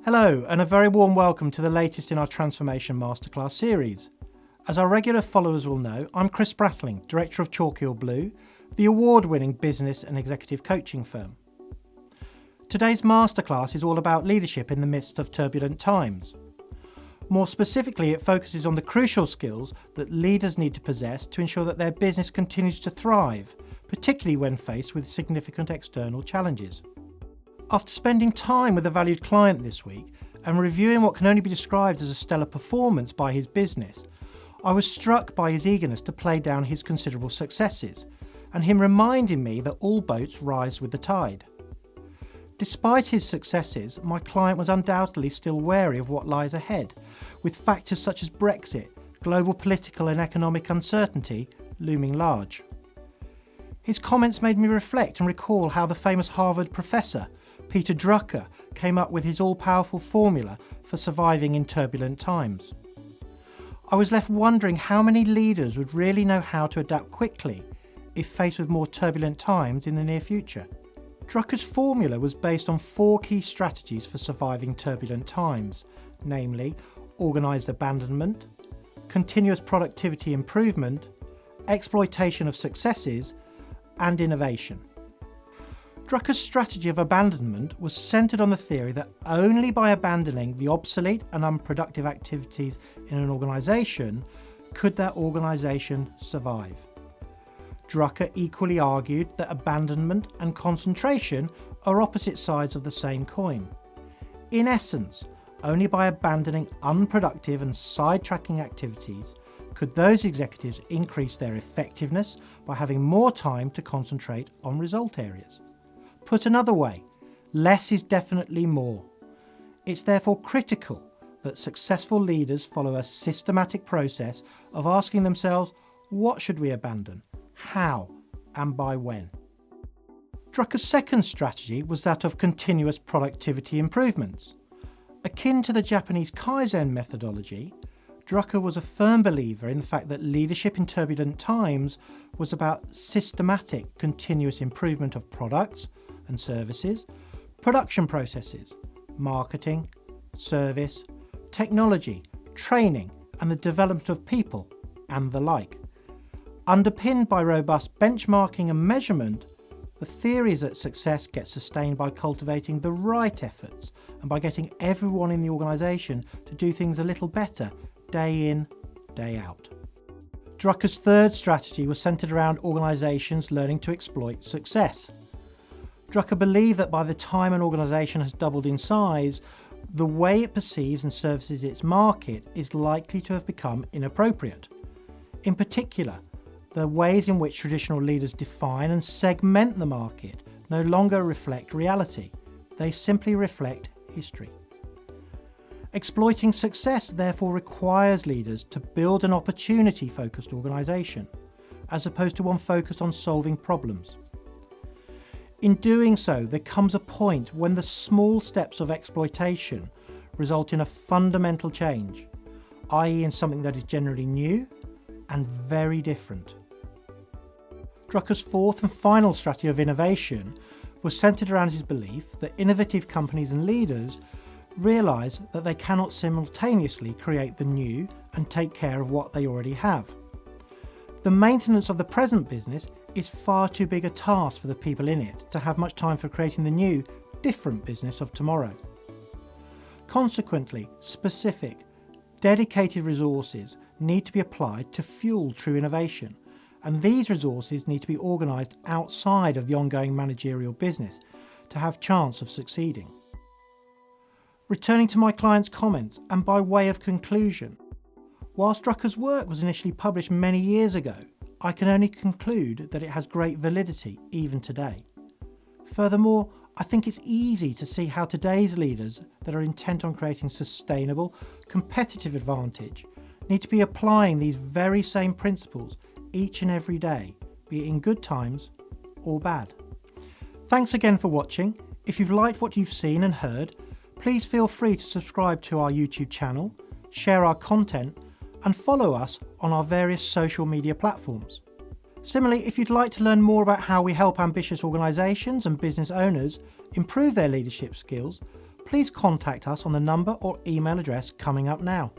Hello, and a very warm welcome to the latest in our Transformation Masterclass series. As our regular followers will know, I'm Chris Brattling, Director of Chalkhill Blue, the award-winning business and executive coaching firm. Today's masterclass is all about leadership in the midst of turbulent times. More specifically, it focuses on the crucial skills that leaders need to possess to ensure that their business continues to thrive, particularly when faced with significant external challenges. After spending time with a valued client this week and reviewing what can only be described as a stellar performance by his business, I was struck by his eagerness to play down his considerable successes and him reminding me that all boats rise with the tide. Despite his successes, my client was undoubtedly still wary of what lies ahead, with factors such as Brexit, global political and economic uncertainty looming large. His comments made me reflect and recall how the famous Harvard professor, Peter Drucker, came up with his all-powerful formula for surviving in turbulent times. I was left wondering how many leaders would really know how to adapt quickly if faced with more turbulent times in the near future. Drucker's formula was based on 4 key strategies for surviving turbulent times, namely organised abandonment, continuous productivity improvement, exploitation of successes, and innovation. Drucker's strategy of abandonment was centred on the theory that only by abandoning the obsolete and unproductive activities in an organisation could that organisation survive. Drucker equally argued that abandonment and concentration are opposite sides of the same coin. In essence, only by abandoning unproductive and sidetracking activities could those executives increase their effectiveness by having more time to concentrate on result areas. Put another way, less is definitely more. It's therefore critical that successful leaders follow a systematic process of asking themselves, what should we abandon, how, and by when? Drucker's second strategy was that of continuous productivity improvements. Akin to the Japanese Kaizen methodology, Drucker was a firm believer in the fact that leadership in turbulent times was about systematic, continuous improvement of products and services, production processes, marketing, service, technology, training, and the development of people, and the like. Underpinned by robust benchmarking and measurement, the theory is that success gets sustained by cultivating the right efforts and by getting everyone in the organisation to do things a little better day in, day out. Drucker's third strategy was centred around organisations learning to exploit success. Drucker believed that by the time an organisation has doubled in size, the way it perceives and services its market is likely to have become inappropriate. In particular, the ways in which traditional leaders define and segment the market no longer reflect reality. They simply reflect history. Exploiting success therefore requires leaders to build an opportunity-focused organisation, as opposed to one focused on solving problems. In doing so, there comes a point when the small steps of exploitation result in a fundamental change, i.e. in something that is generally new and very different. Drucker's fourth and final strategy of innovation was centred around his belief that innovative companies and leaders realise that they cannot simultaneously create the new and take care of what they already have. The maintenance of the present business is far too big a task for the people in it to have much time for creating the new, different business of tomorrow. Consequently, specific, dedicated resources need to be applied to fuel true innovation, and these resources need to be organised outside of the ongoing managerial business to have chance of succeeding. Returning to my client's comments, and by way of conclusion, whilst Drucker's work was initially published many years ago, I can only conclude that it has great validity even today. Furthermore, I think it's easy to see how today's leaders that are intent on creating sustainable, competitive advantage need to be applying these very same principles each and every day, be it in good times or bad. Thanks again for watching. If you've liked what you've seen and heard, please feel free to subscribe to our YouTube channel, share our content, and follow us on our various social media platforms. Similarly, if you'd like to learn more about how we help ambitious organisations and business owners improve their leadership skills, please contact us on the number or email address coming up now.